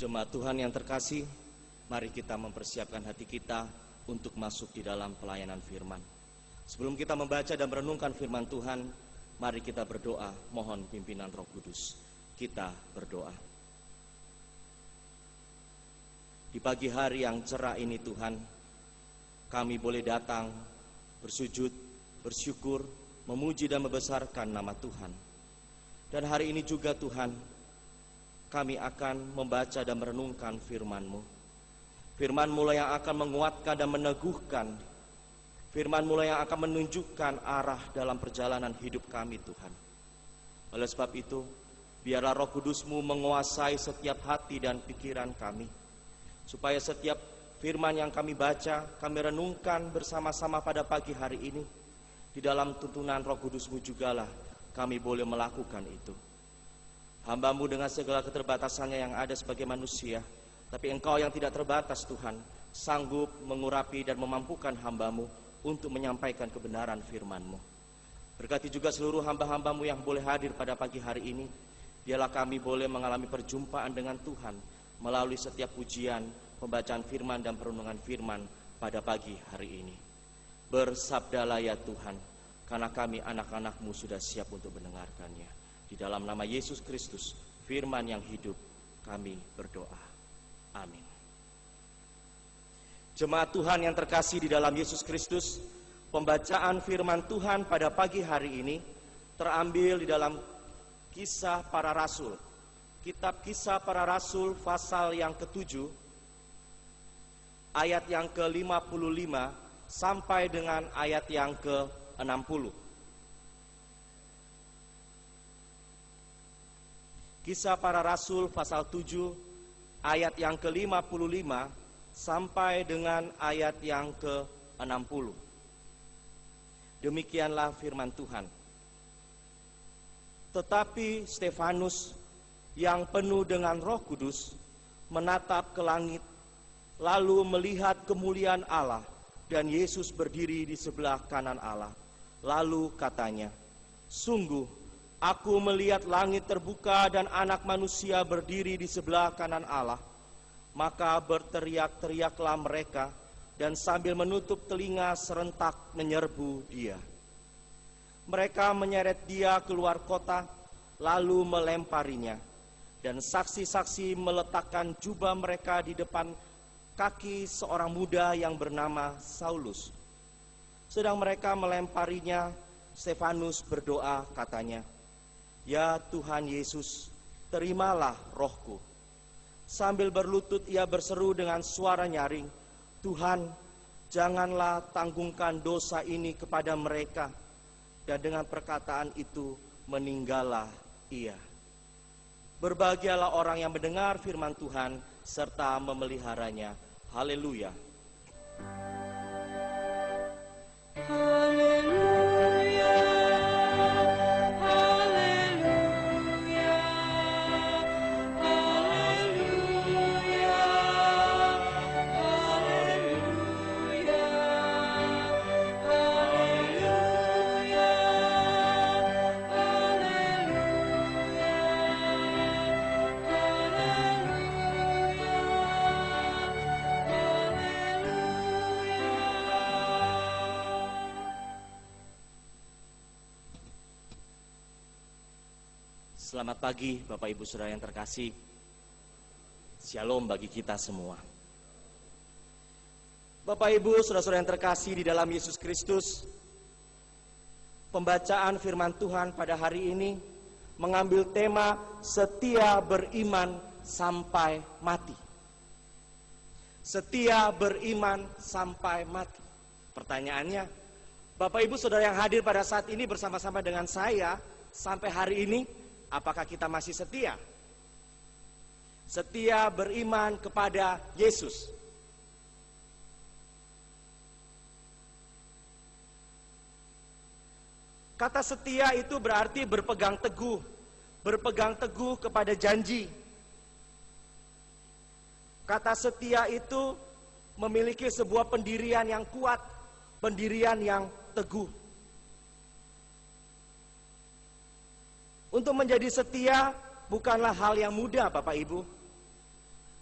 Jemaat Tuhan yang terkasih, mari kita mempersiapkan hati kita untuk masuk di dalam pelayanan firman. Sebelum kita membaca dan merenungkan firman Tuhan, mari kita berdoa, mohon pimpinan Roh Kudus. Kita berdoa. Di pagi hari yang cerah ini Tuhan, kami boleh datang, bersujud, bersyukur, memuji dan membesarkan nama Tuhan. Dan hari ini juga Tuhan, kami akan membaca dan merenungkan firman-Mu. Firman-Mu yang akan menguatkan dan meneguhkan. Firman-Mu yang akan menunjukkan arah dalam perjalanan hidup kami Tuhan. Oleh sebab itu, biarlah Roh Kudus-Mu menguasai setiap hati dan pikiran kami. Supaya setiap firman yang kami baca, kami renungkan bersama-sama pada pagi hari ini. Di dalam tuntunan Roh Kudus-Mu jugalah kami boleh melakukan itu. Hamba-Mu dengan segala keterbatasannya yang ada sebagai manusia, tapi Engkau yang tidak terbatas Tuhan, sanggup mengurapi dan memampukan hamba-Mu untuk menyampaikan kebenaran firman-Mu. Berkati juga seluruh hamba-hamba-Mu yang boleh hadir pada pagi hari ini. Biarlah kami boleh mengalami perjumpaan dengan Tuhan melalui setiap pujian, pembacaan firman dan perenungan firman pada pagi hari ini. Bersabdalah ya Tuhan, karena kami anak-anak-Mu sudah siap untuk mendengarkannya. Di dalam nama Yesus Kristus, firman yang hidup, kami berdoa. Amin. Jemaat Tuhan yang terkasih di dalam Yesus Kristus, pembacaan firman Tuhan pada pagi hari ini terambil di dalam Kisah Para Rasul. Kitab Kisah Para Rasul pasal yang ke-7, ayat yang ke-55 sampai dengan ayat yang ke-60. Kisah Para Rasul pasal 7 ayat yang ke-55 sampai dengan ayat yang ke-60. Demikianlah firman Tuhan. Tetapi Stefanus yang penuh dengan Roh Kudus menatap ke langit, lalu melihat kemuliaan Allah dan Yesus berdiri di sebelah kanan Allah. Lalu katanya, "Sungguh aku melihat langit terbuka dan anak manusia berdiri di sebelah kanan Allah." Maka berteriak-teriaklah mereka dan sambil menutup telinga serentak menyerbu dia. Mereka menyeret dia keluar kota lalu melemparinya. Dan saksi-saksi meletakkan jubah mereka di depan kaki seorang muda yang bernama Saulus. Sedang mereka melemparinya, Stefanus berdoa katanya, "Ya Tuhan Yesus, terimalah rohku." Sambil berlutut ia berseru dengan suara nyaring, "Tuhan, janganlah tanggungkan dosa ini kepada mereka." Dan dengan perkataan itu meninggallah ia. Berbahagialah orang yang mendengar firman Tuhan serta memeliharanya. Haleluya. Selamat pagi Bapak Ibu Saudara yang terkasih. Shalom bagi kita semua. Bapak Ibu Saudara-saudara yang terkasih di dalam Yesus Kristus, pembacaan firman Tuhan pada hari ini mengambil tema setia beriman sampai mati. Setia beriman sampai mati. Pertanyaannya, Bapak Ibu Saudara yang hadir pada saat ini bersama-sama dengan saya sampai hari ini, apakah kita masih setia? Setia beriman kepada Yesus. Kata setia itu berarti berpegang teguh. Berpegang teguh kepada janji. Kata setia itu memiliki sebuah pendirian yang kuat, pendirian yang teguh. Untuk menjadi setia bukanlah hal yang mudah Bapak Ibu.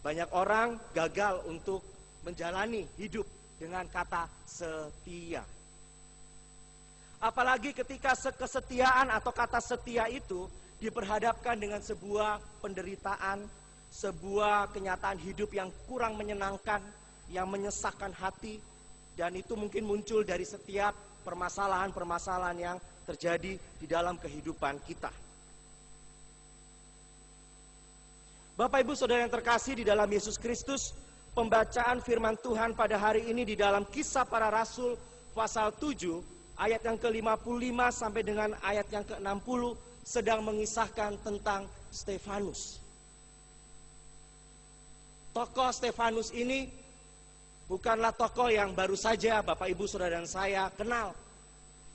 Banyak orang gagal untuk menjalani hidup dengan kata setia. Apalagi ketika kesetiaan atau kata setia itu diperhadapkan dengan sebuah penderitaan, sebuah kenyataan hidup yang kurang menyenangkan, yang menyesakkan hati, dan itu mungkin muncul dari setiap permasalahan-permasalahan yang terjadi di dalam kehidupan kita. Bapak Ibu Saudara yang terkasih di dalam Yesus Kristus, pembacaan firman Tuhan pada hari ini di dalam Kisah Para Rasul pasal 7 ayat yang ke-55 sampai dengan ayat yang ke-60 sedang mengisahkan tentang Stefanus. Tokoh Stefanus ini bukanlah tokoh yang baru saja Bapak Ibu Saudara dan saya kenal.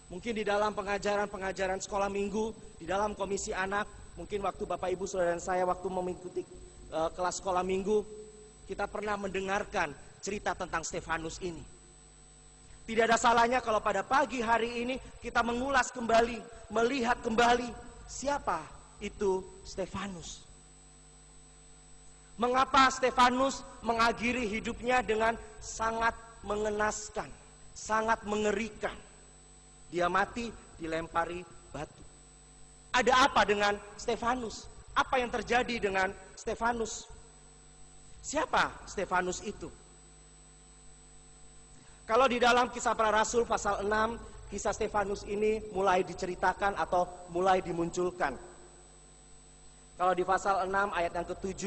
Mungkin di dalam pengajaran sekolah minggu, di dalam komisi anak, mungkin waktu Bapak Ibu Saudara dan saya waktu mengikuti kelas sekolah minggu, kita pernah mendengarkan cerita tentang Stefanus ini. Tidak ada salahnya kalau pada pagi hari ini kita mengulas kembali, melihat kembali siapa itu Stefanus. Mengapa Stefanus mengakhiri hidupnya dengan sangat mengenaskan, sangat mengerikan. Dia mati dilempari batu. Ada apa dengan Stefanus? Apa yang terjadi dengan Stefanus? Siapa Stefanus itu? Kalau di dalam Kisah Para Rasul pasal 6, kisah Stefanus ini mulai diceritakan atau mulai dimunculkan. Kalau di pasal 6 ayat yang ke-7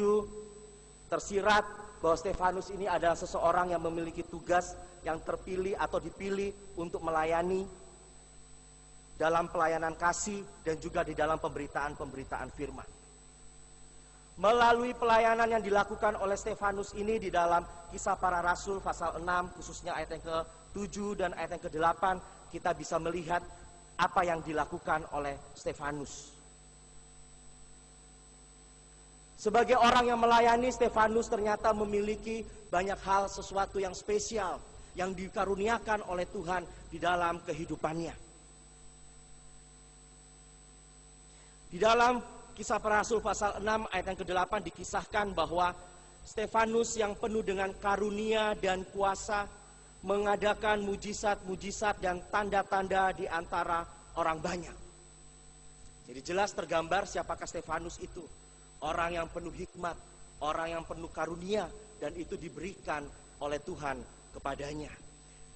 tersirat bahwa Stefanus ini adalah seseorang yang memiliki tugas yang terpilih atau dipilih untuk melayani dalam pelayanan kasih dan juga di dalam pemberitaan firman. Melalui pelayanan yang dilakukan oleh Stefanus ini di dalam Kisah Para Rasul pasal 6 khususnya ayat yang ke-7 dan ayat yang ke-8 kita bisa melihat apa yang dilakukan oleh Stefanus. Sebagai orang yang melayani, Stefanus ternyata memiliki banyak hal sesuatu yang spesial yang dikaruniakan oleh Tuhan di dalam kehidupannya. Di dalam Kisah Para Rasul pasal 6 ayat yang ke-8 dikisahkan bahwa Stefanus yang penuh dengan karunia dan kuasa mengadakan mujizat-mujizat dan tanda-tanda di antara orang banyak. Jadi jelas tergambar siapakah Stefanus itu. Orang yang penuh hikmat, orang yang penuh karunia, dan itu diberikan oleh Tuhan kepadanya.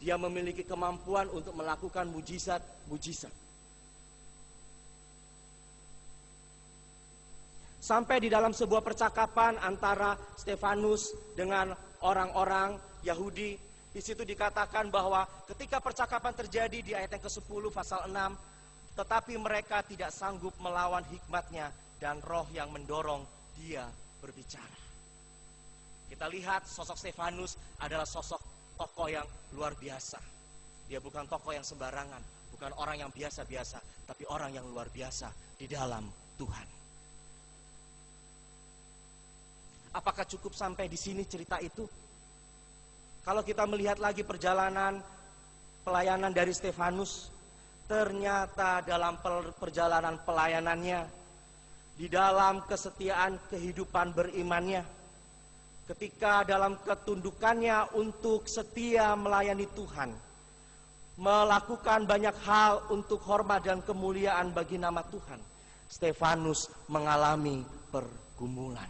Dia memiliki kemampuan untuk melakukan mujizat-mujizat. Sampai di dalam sebuah percakapan antara Stefanus dengan orang-orang Yahudi, di situ dikatakan bahwa ketika percakapan terjadi di ayat yang ke-10 pasal 6, tetapi mereka tidak sanggup melawan hikmatnya dan roh yang mendorong dia berbicara. Kita lihat sosok Stefanus adalah sosok tokoh yang luar biasa. Dia bukan tokoh yang sembarangan, bukan orang yang biasa-biasa, tapi orang yang luar biasa di dalam Tuhan. Apakah cukup sampai di sini cerita itu? Kalau kita melihat lagi perjalanan pelayanan dari Stefanus, ternyata dalam perjalanan pelayanannya, di dalam kesetiaan kehidupan berimannya, ketika dalam ketundukannya untuk setia melayani Tuhan, melakukan banyak hal untuk hormat dan kemuliaan bagi nama Tuhan, Stefanus mengalami pergumulan.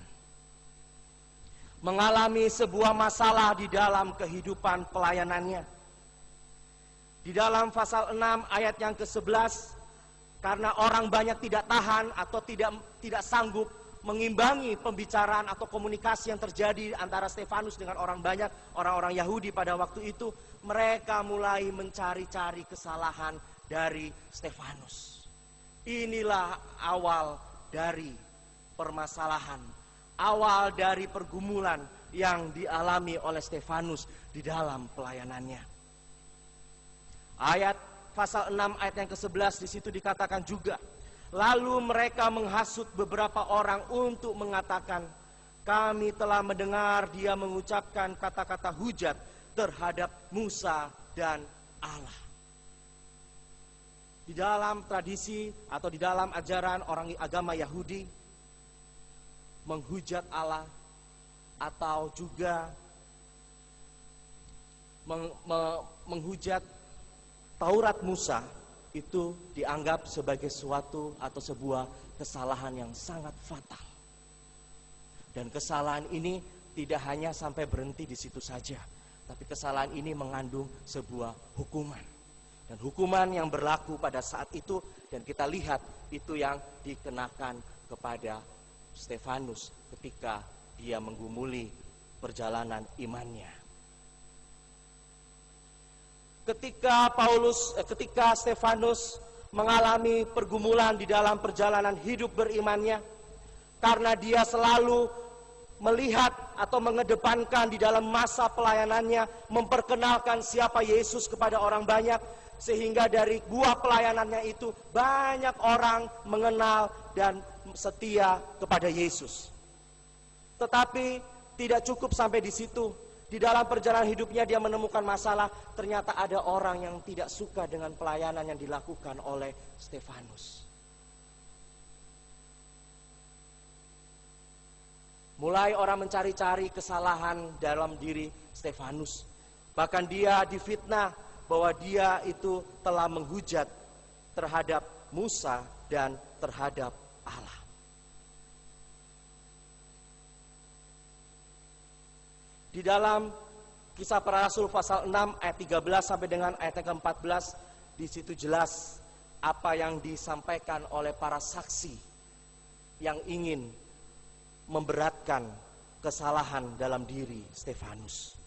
Mengalami sebuah masalah di dalam kehidupan pelayanannya. Di dalam pasal 6 ayat yang ke-11, karena orang banyak tidak tahan atau tidak sanggup mengimbangi pembicaraan atau komunikasi yang terjadi antara Stefanus dengan orang banyak, orang-orang Yahudi pada waktu itu, mereka mulai mencari-cari kesalahan dari Stefanus. Inilah awal dari permasalahan, awal dari pergumulan yang dialami oleh Stefanus di dalam pelayanannya. Pasal 6 ayat yang ke-11 di situ dikatakan juga, lalu mereka menghasut beberapa orang untuk mengatakan, kami telah mendengar dia mengucapkan kata-kata hujat terhadap Musa dan Allah. Di dalam tradisi atau di dalam ajaran orang agama Yahudi, menghujat Allah atau juga menghujat Taurat Musa itu dianggap sebagai suatu atau sebuah kesalahan yang sangat fatal. Dan kesalahan ini tidak hanya sampai berhenti di situ saja, tapi kesalahan ini mengandung sebuah hukuman. Dan hukuman yang berlaku pada saat itu, dan kita lihat itu yang dikenakan kepada Stefanus ketika dia menggumuli perjalanan imannya. Ketika Stefanus mengalami pergumulan di dalam perjalanan hidup berimannya, karena dia selalu melihat atau mengedepankan di dalam masa pelayanannya memperkenalkan siapa Yesus kepada orang banyak, sehingga dari buah pelayanannya itu banyak orang mengenal dan setia kepada Yesus. Tetapi tidak cukup sampai di situ. Di dalam perjalanan hidupnya dia menemukan masalah. Ternyata ada orang yang tidak suka dengan pelayanan yang dilakukan oleh Stefanus. Mulai orang mencari-cari kesalahan dalam diri Stefanus. Bahkan dia difitnah bahwa dia itu telah menghujat terhadap Musa dan terhadap Allah. Di dalam Kisah Para Rasul pasal 6 ayat 13 sampai dengan ayat yang ke-14, di situ jelas apa yang disampaikan oleh para saksi yang ingin memberatkan kesalahan dalam diri Stefanus.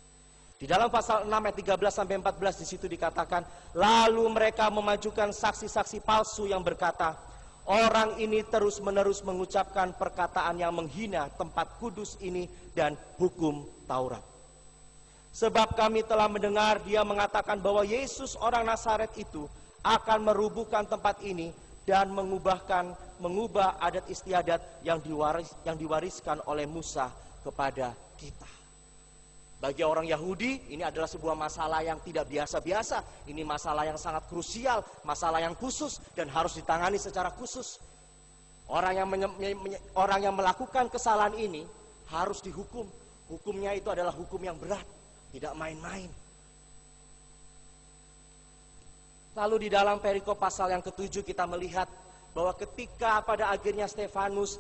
Di dalam pasal 6 ayat 13 sampai 14 di situ dikatakan, lalu mereka memajukan saksi-saksi palsu yang berkata, orang ini terus-menerus mengucapkan perkataan yang menghina tempat kudus ini dan hukum Taurat. Sebab kami telah mendengar dia mengatakan bahwa Yesus orang Nazaret itu akan merubuhkan tempat ini dan mengubah adat istiadat yang diwariskan oleh Musa kepada kita. Bagi orang Yahudi, ini adalah sebuah masalah yang tidak biasa-biasa. Ini masalah yang sangat krusial, masalah yang khusus dan harus ditangani secara khusus. Orang yang melakukan kesalahan ini harus dihukum. Hukumnya itu adalah hukum yang berat, tidak main-main. Lalu di dalam perikop pasal yang ke-7 kita melihat bahwa ketika pada akhirnya Stefanus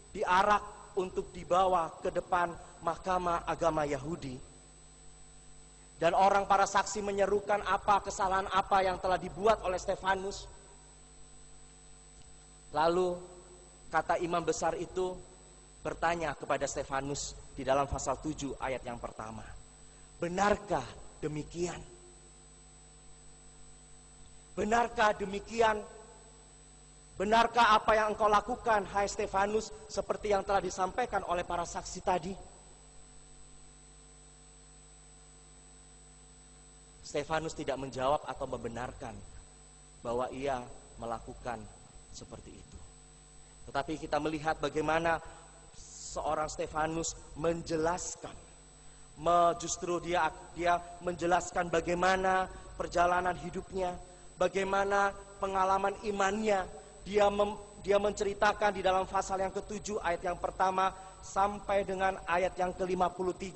diarak untuk dibawa ke depan mahkamah agama Yahudi, dan orang para saksi menyerukan kesalahan apa yang telah dibuat oleh Stefanus. Lalu kata imam besar itu bertanya kepada Stefanus di dalam pasal 7 ayat yang pertama, benarkah demikian? Benarkah demikian? Benarkah apa yang engkau lakukan, hai Stefanus, seperti yang telah disampaikan oleh para saksi tadi? Stefanus tidak menjawab atau membenarkan bahwa ia melakukan seperti itu. Tetapi kita melihat bagaimana seorang Stefanus menjelaskan, justru dia menjelaskan bagaimana perjalanan hidupnya, bagaimana pengalaman imannya. Dia menceritakan di dalam pasal yang ke-7 ayat yang pertama sampai dengan ayat yang ke-53.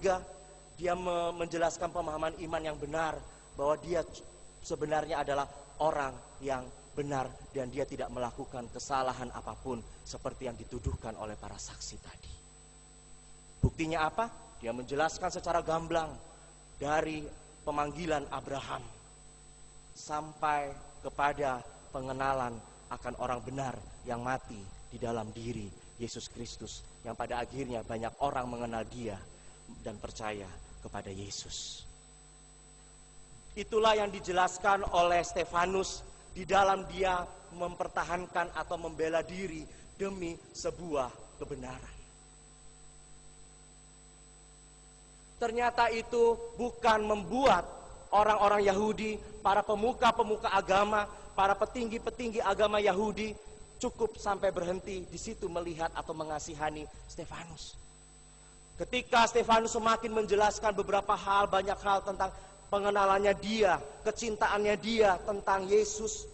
Dia menjelaskan pemahaman iman yang benar, bahwa dia sebenarnya adalah orang yang benar dan dia tidak melakukan kesalahan apapun seperti yang dituduhkan oleh para saksi tadi. Buktinya apa? Dia menjelaskan secara gamblang dari pemanggilan Abraham sampai kepada pengenalan akan orang benar yang mati di dalam diri Yesus Kristus, yang pada akhirnya banyak orang mengenal dia dan percaya kepada Yesus. Itulah yang dijelaskan oleh Stefanus di dalam dia mempertahankan atau membela diri demi sebuah kebenaran. Ternyata itu bukan membuat orang-orang Yahudi, para pemuka-pemuka agama, para petinggi-petinggi agama Yahudi cukup sampai berhenti di situ melihat atau mengasihani Stefanus. Ketika Stefanus semakin menjelaskan beberapa hal, banyak hal tentang pengenalannya dia, kecintaannya dia tentang Yesus,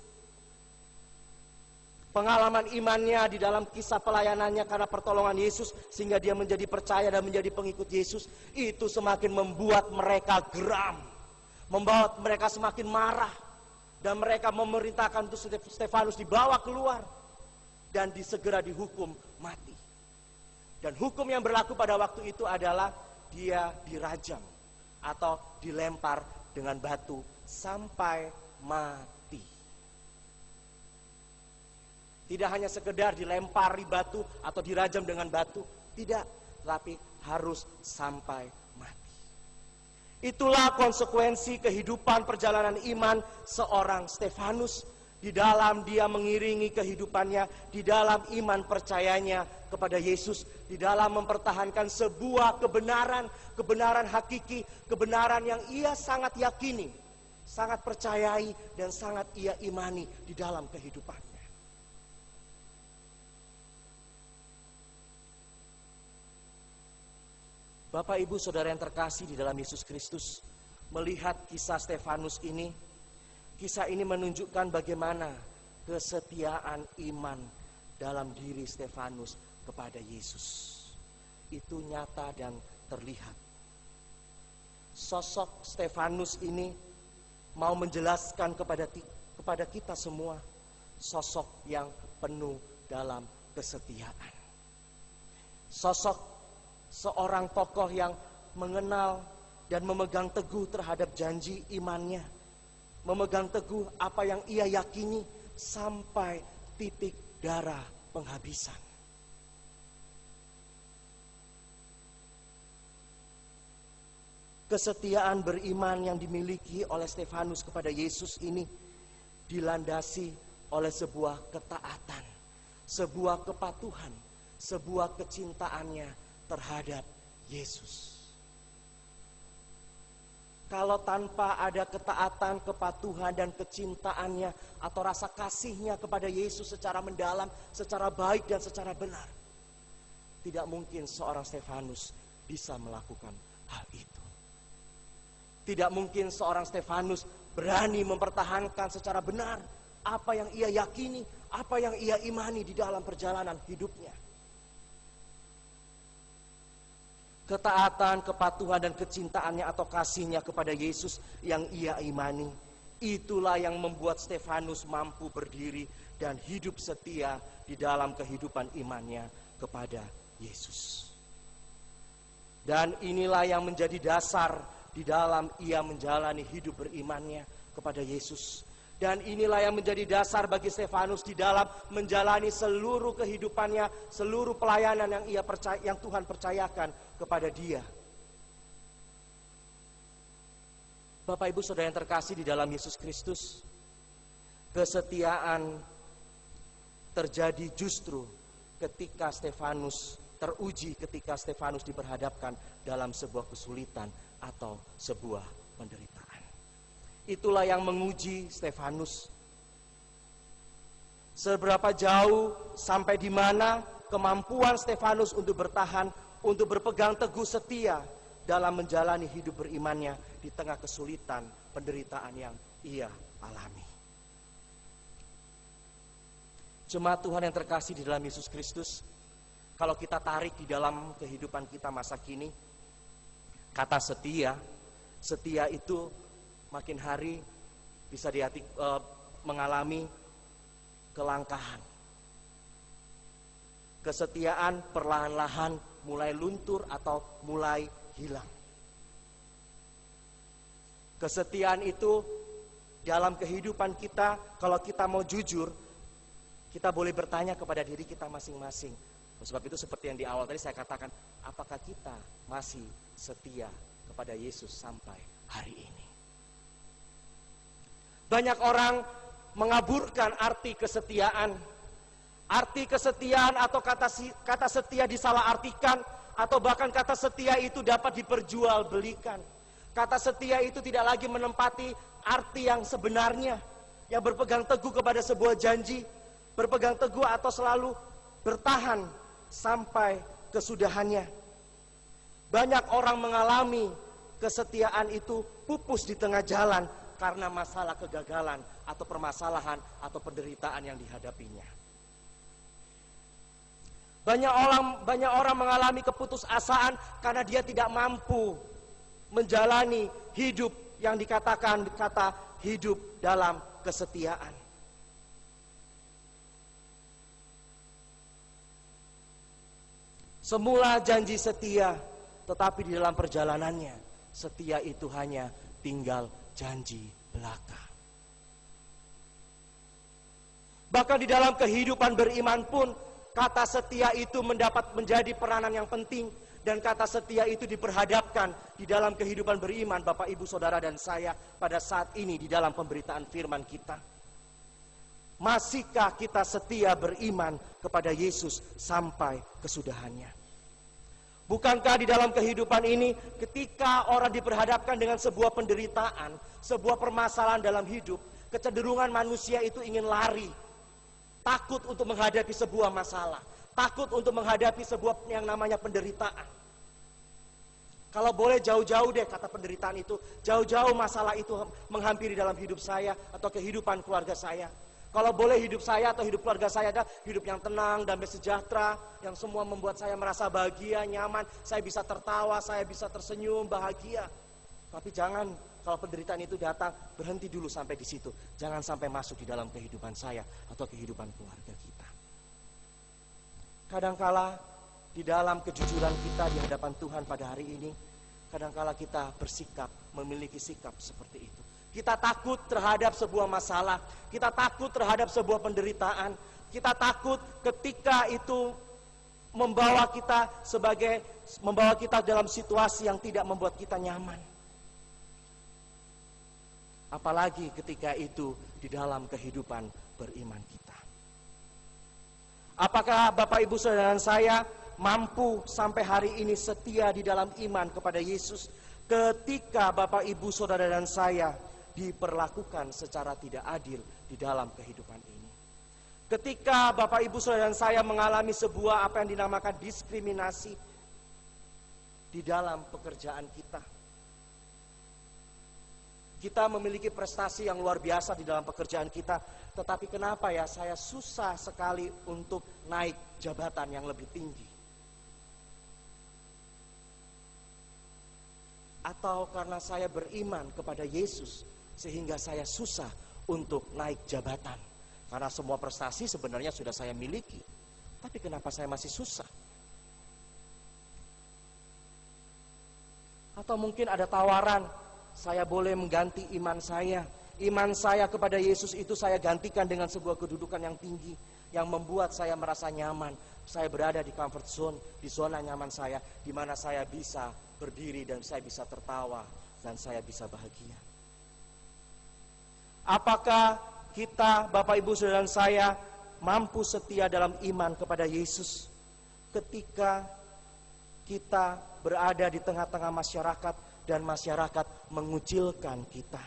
pengalaman imannya di dalam kisah pelayanannya karena pertolongan Yesus, sehingga dia menjadi percaya dan menjadi pengikut Yesus, itu semakin membuat mereka geram, membuat mereka semakin marah, dan mereka memerintahkan untuk Stefanus dibawa keluar dan segera dihukum mati. Dan hukum yang berlaku pada waktu itu adalah dia dirajam atau dilempar dengan batu sampai mati. Tidak hanya sekedar dilempari batu atau dirajam dengan batu, tidak, tapi harus sampai mati. Itulah konsekuensi kehidupan perjalanan iman seorang Stefanus, di dalam dia mengiringi kehidupannya, di dalam iman percayanya kepada Yesus, di dalam mempertahankan sebuah kebenaran hakiki, kebenaran yang ia sangat yakini, sangat percayai, dan sangat ia imani di dalam kehidupannya. Bapak, Ibu, Saudara yang terkasih di dalam Yesus Kristus, melihat kisah Stefanus ini, kisah ini menunjukkan bagaimana kesetiaan iman dalam diri Stefanus kepada Yesus. Itu nyata dan terlihat. Sosok Stefanus ini mau menjelaskan kepada kita semua sosok yang penuh dalam kesetiaan. Sosok seorang tokoh yang mengenal dan memegang teguh terhadap janji imannya, memegang teguh apa yang ia yakini sampai titik darah penghabisan. Kesetiaan beriman yang dimiliki oleh Stefanus kepada Yesus ini dilandasi oleh sebuah ketaatan, sebuah kepatuhan, sebuah kecintaannya terhadap Yesus. Kalau tanpa ada ketaatan, kepatuhan, dan kecintaannya atau rasa kasihnya kepada Yesus secara mendalam, secara baik dan secara benar, tidak mungkin seorang Stefanus bisa melakukan hal itu. Tidak mungkin seorang Stefanus berani mempertahankan secara benar apa yang ia yakini, apa yang ia imani di dalam perjalanan hidupnya. Ketaatan, kepatuhan, dan kecintaannya atau kasihnya kepada Yesus yang ia imani, itulah yang membuat Stefanus mampu berdiri dan hidup setia di dalam kehidupan imannya kepada Yesus. Dan inilah yang menjadi dasar di dalam ia menjalani hidup berimannya kepada Yesus. Dan inilah yang menjadi dasar bagi Stefanus di dalam menjalani seluruh kehidupannya, seluruh pelayanan yang Tuhan percayakan kepada dia. Bapak, Ibu, Saudara yang terkasih di dalam Yesus Kristus, kesetiaan terjadi justru ketika Stefanus teruji, ketika Stefanus diperhadapkan dalam sebuah kesulitan atau sebuah penderitaan. Itulah yang menguji Stefanus. Seberapa jauh, sampai di mana kemampuan Stefanus untuk bertahan, untuk berpegang teguh setia dalam menjalani hidup berimannya di tengah kesulitan, penderitaan yang ia alami. Jemaat Tuhan yang terkasih di dalam Yesus Kristus, kalau kita tarik di dalam kehidupan kita masa kini, kata setia itu makin hari bisa mengalami kelangkahan. Kesetiaan perlahan-lahan mulai luntur atau mulai hilang. Kesetiaan itu dalam kehidupan kita, kalau kita mau jujur, kita boleh bertanya kepada diri kita masing-masing. Sebab itu seperti yang di awal tadi saya katakan, apakah kita masih setia kepada Yesus sampai hari ini? Banyak orang mengaburkan arti kesetiaan. Arti kesetiaan atau kata setia disalahartikan, atau bahkan kata setia itu dapat diperjualbelikan. Kata setia itu tidak lagi menempati arti yang sebenarnya, yang berpegang teguh kepada sebuah janji, berpegang teguh atau selalu bertahan sampai kesudahannya. Banyak orang mengalami kesetiaan itu pupus di tengah jalan karena masalah kegagalan atau permasalahan atau penderitaan yang dihadapinya. Banyak orang mengalami keputusasaan karena dia tidak mampu menjalani hidup yang dikatakan kata hidup dalam kesetiaan. Semula janji setia, tetapi di dalam perjalanannya setia itu hanya tinggal janji belaka. Bahkan di dalam kehidupan beriman pun kata setia itu menjadi peranan yang penting. Dan kata setia itu diperhadapkan di dalam kehidupan beriman Bapak, Ibu, Saudara, dan saya pada saat ini di dalam pemberitaan firman kita. Masihkah kita setia beriman kepada Yesus sampai kesudahannya? Bukankah di dalam kehidupan ini ketika orang diperhadapkan dengan sebuah penderitaan, sebuah permasalahan dalam hidup, kecenderungan manusia itu ingin lari, takut untuk menghadapi sebuah masalah, takut untuk menghadapi sebuah yang namanya penderitaan. Kalau boleh jauh-jauh deh kata penderitaan itu, jauh-jauh masalah itu menghampiri dalam hidup saya atau kehidupan keluarga saya. Kalau boleh hidup saya atau hidup keluarga saya adalah hidup yang tenang, damai sejahtera, yang semua membuat saya merasa bahagia, nyaman, saya bisa tertawa, saya bisa tersenyum, bahagia. Tapi jangan, kalau penderitaan itu datang, berhenti dulu sampai di situ. Jangan sampai masuk di dalam kehidupan saya atau kehidupan keluarga kita. Kadangkala di dalam kejujuran kita di hadapan Tuhan pada hari ini, kadangkala kita bersikap, memiliki sikap seperti itu. Kita takut terhadap sebuah masalah, kita takut terhadap sebuah penderitaan, kita takut ketika itu membawa kita dalam situasi yang tidak membuat kita nyaman. Apalagi ketika itu di dalam kehidupan beriman kita. Apakah Bapak, Ibu, Saudara, dan saya mampu sampai hari ini setia di dalam iman kepada Yesus ketika Bapak, Ibu, Saudara, dan saya diperlakukan secara tidak adil di dalam kehidupan ini? Ketika Bapak, Ibu, Saudara, dan saya mengalami sebuah apa yang dinamakan diskriminasi di dalam pekerjaan kita. Kita memiliki prestasi yang luar biasa di dalam pekerjaan kita, tetapi kenapa ya saya susah sekali untuk naik jabatan yang lebih tinggi? Atau karena saya beriman kepada Yesus sehingga saya susah untuk naik jabatan? Karena semua prestasi sebenarnya sudah saya miliki, tapi kenapa saya masih susah? Atau mungkin ada tawaran, saya boleh mengganti iman saya. Iman saya kepada Yesus itu saya gantikan dengan sebuah kedudukan yang tinggi, yang membuat saya merasa nyaman. Saya berada di comfort zone, di zona nyaman saya, di mana saya bisa berdiri dan saya bisa tertawa dan saya bisa bahagia. Apakah kita, Bapak, Ibu, Saudara, dan saya mampu setia dalam iman kepada Yesus ketika kita berada di tengah-tengah masyarakat dan masyarakat mengucilkan kita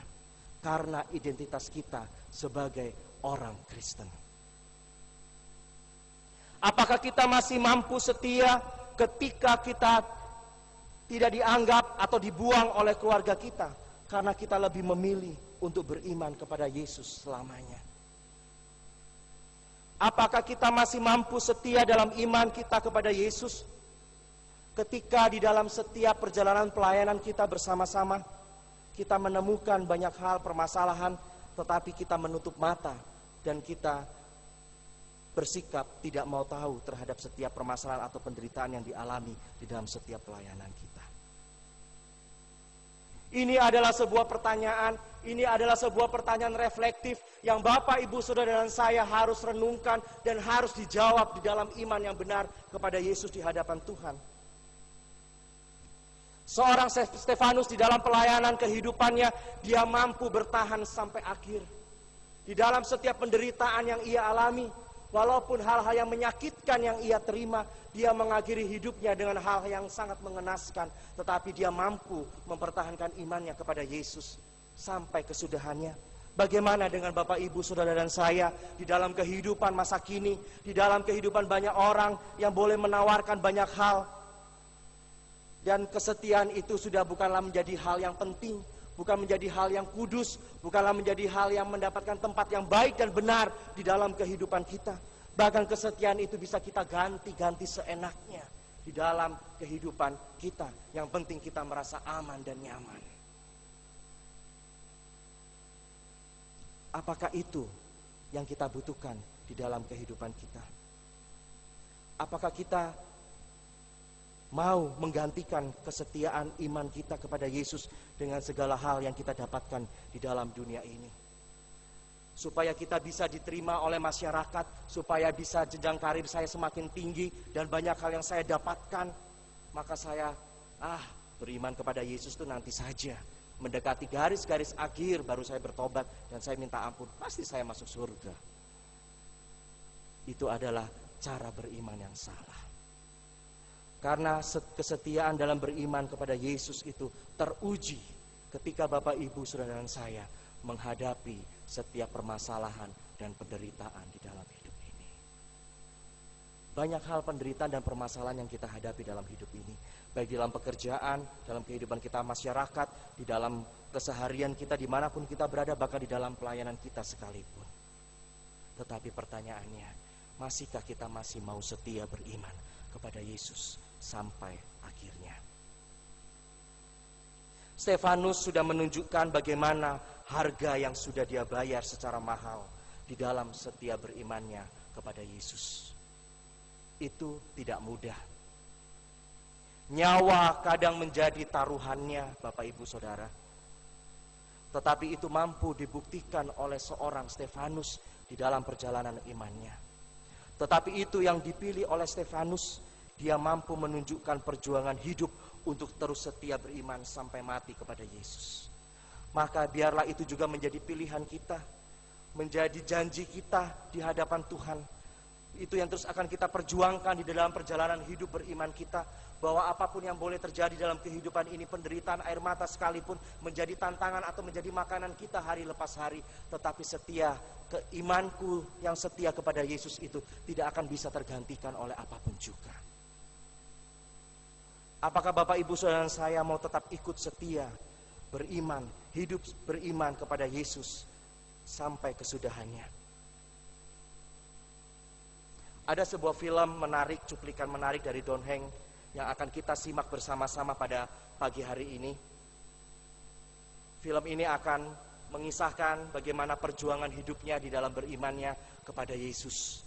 karena identitas kita sebagai orang Kristen? Apakah kita masih mampu setia ketika kita tidak dianggap atau dibuang oleh keluarga kita karena kita lebih memilih untuk beriman kepada Yesus selamanya? Apakah kita masih mampu setia dalam iman kita kepada Yesus ketika di dalam setiap perjalanan pelayanan kita bersama-sama kita menemukan banyak hal permasalahan, tetapi kita menutup mata dan kita bersikap tidak mau tahu terhadap setiap permasalahan atau penderitaan yang dialami di dalam setiap pelayanan kita? Ini adalah sebuah pertanyaan, ini adalah sebuah pertanyaan reflektif yang Bapak, Ibu, Saudara, dan saya harus renungkan dan harus dijawab di dalam iman yang benar kepada Yesus di hadapan Tuhan. Seorang Stefanus di dalam pelayanan kehidupannya, dia mampu bertahan sampai akhir. Di dalam setiap penderitaan yang ia alami, walaupun hal-hal yang menyakitkan yang ia terima, dia mengakhiri hidupnya dengan hal yang sangat mengenaskan, tetapi dia mampu mempertahankan imannya kepada Yesus sampai kesudahannya. Bagaimana dengan Bapak, Ibu, Saudara, dan saya di dalam kehidupan masa kini, di dalam kehidupan banyak orang yang boleh menawarkan banyak hal, dan kesetiaan itu sudah bukanlah menjadi hal yang penting, bukan menjadi hal yang kudus, bukanlah menjadi hal yang mendapatkan tempat yang baik dan benar di dalam kehidupan kita. Bahkan kesetiaan itu bisa kita ganti-ganti seenaknya di dalam kehidupan kita. Yang penting kita merasa aman dan nyaman. Apakah itu yang kita butuhkan di dalam kehidupan kita? Apakah kita mau menggantikan kesetiaan iman kita kepada Yesus dengan segala hal yang kita dapatkan di dalam dunia ini? Supaya kita bisa diterima oleh masyarakat, supaya bisa jenjang karir saya semakin tinggi dan banyak hal yang saya dapatkan, maka saya beriman kepada Yesus itu nanti saja. Mendekati garis-garis akhir baru saya bertobat dan saya minta ampun, pasti saya masuk surga. Itu adalah cara beriman yang salah. Karena kesetiaan dalam beriman kepada Yesus itu teruji ketika Bapak Ibu Saudara dan saya menghadapi setiap permasalahan dan penderitaan di dalam hidup ini. Banyak hal penderitaan dan permasalahan yang kita hadapi dalam hidup ini, baik di dalam pekerjaan, dalam kehidupan kita masyarakat, di dalam keseharian kita dimanapun kita berada, bahkan di dalam pelayanan kita sekalipun. Tetapi pertanyaannya, masihkah kita masih mau setia beriman kepada Yesus sampai akhirnya? Stefanus sudah menunjukkan bagaimana harga yang sudah dia bayar secara mahal di dalam setia berimannya kepada Yesus. Itu tidak mudah. Nyawa kadang menjadi taruhannya, Bapak Ibu Saudara. Tetapi itu mampu dibuktikan oleh seorang Stefanus di dalam perjalanan imannya. Tetapi itu yang dipilih oleh Stefanus, dia mampu menunjukkan perjuangan hidup untuk terus setia beriman sampai mati kepada Yesus. Maka biarlah itu juga menjadi pilihan kita, menjadi janji kita di hadapan Tuhan. Itu yang terus akan kita perjuangkan di dalam perjalanan hidup beriman kita, bahwa apapun yang boleh terjadi dalam kehidupan ini, penderitaan, air mata sekalipun menjadi tantangan atau menjadi makanan kita hari lepas hari, tetapi setia, keimanku yang setia kepada Yesus itu tidak akan bisa tergantikan oleh apapun juga. Apakah Bapak Ibu Saudara saya mau tetap ikut setia beriman, hidup beriman kepada Yesus sampai kesudahannya? Ada sebuah film menarik, cuplikan menarik dari Don Heng yang akan kita simak bersama-sama pada pagi hari ini. Film ini akan mengisahkan bagaimana perjuangan hidupnya di dalam berimannya kepada Yesus.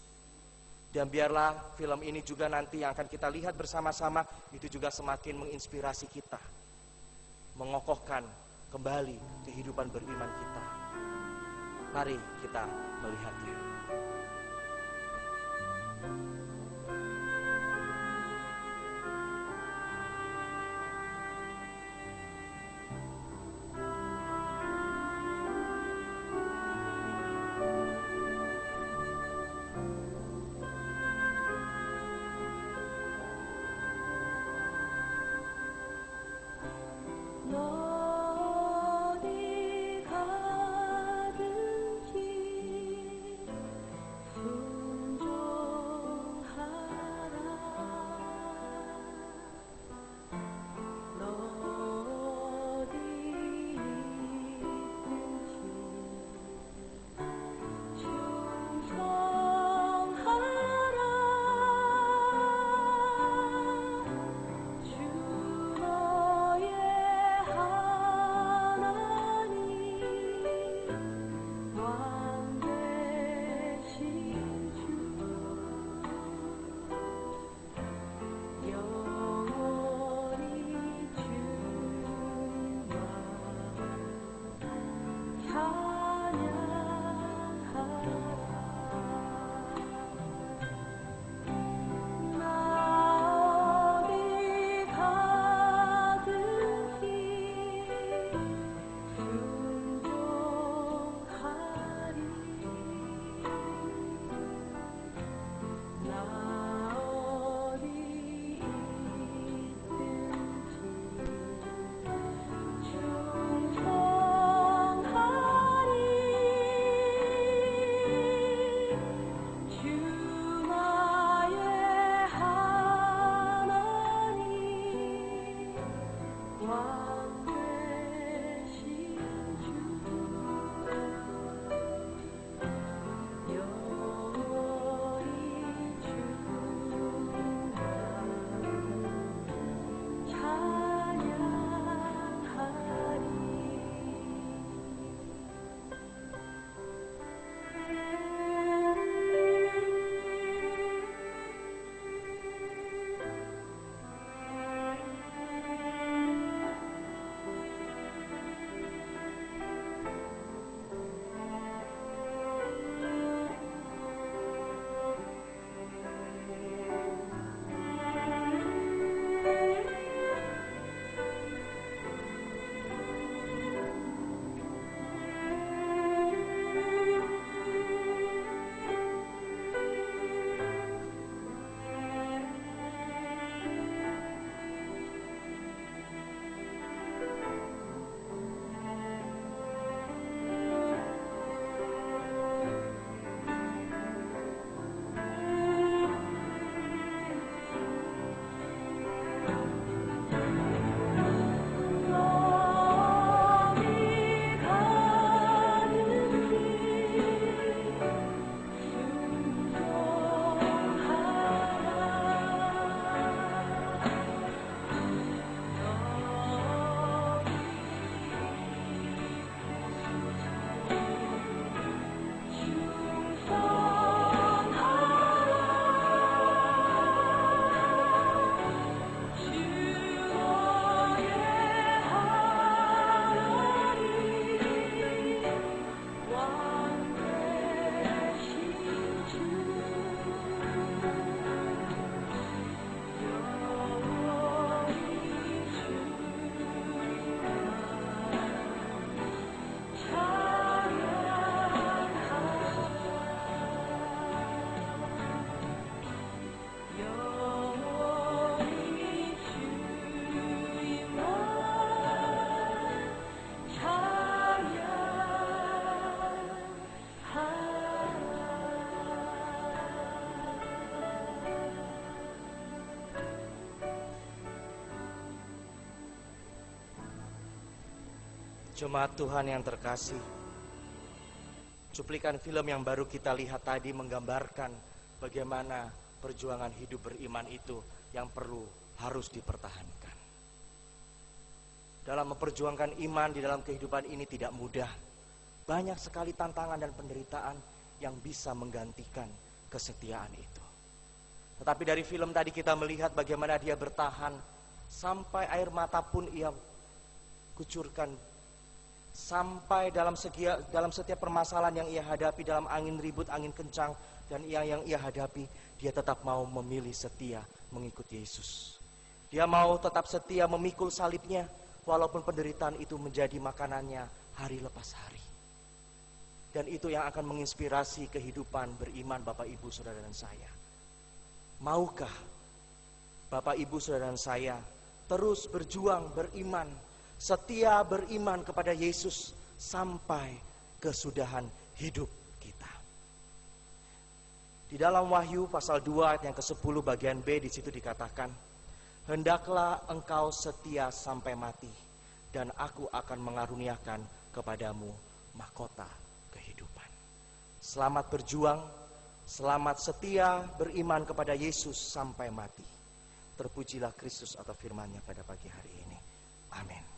Dan biarlah film ini juga nanti yang akan kita lihat bersama-sama, itu juga semakin menginspirasi kita, mengokohkan kembali kehidupan beriman kita. Mari kita melihatnya. Jemaat Tuhan yang terkasih, cuplikan film yang baru kita lihat tadi menggambarkan bagaimana perjuangan hidup beriman itu yang harus dipertahankan. Dalam memperjuangkan iman di dalam kehidupan ini tidak mudah. Banyak sekali tantangan dan penderitaan yang bisa menggantikan kesetiaan itu. Tetapi dari film tadi kita melihat bagaimana dia bertahan sampai air mata pun ia kucurkan, sampai dalam setiap permasalahan yang ia hadapi, dalam angin ribut, angin kencang dan yang ia hadapi, dia tetap mau memilih setia mengikuti Yesus. Dia mau tetap setia memikul salibnya walaupun penderitaan itu menjadi makanannya hari lepas hari. Dan itu yang akan menginspirasi kehidupan beriman Bapak, Ibu, Saudara dan saya. Maukah Bapak, Ibu, Saudara dan saya terus berjuang beriman, setia beriman kepada Yesus sampai kesudahan hidup kita? Di dalam Wahyu pasal 2 ayat yang ke-10 bagian B di situ dikatakan, "Hendaklah engkau setia sampai mati, dan aku akan mengaruniakan kepadamu mahkota kehidupan." Selamat berjuang, selamat setia beriman kepada Yesus sampai mati. Terpujilah Kristus atau firman-Nya pada pagi hari ini. Amin.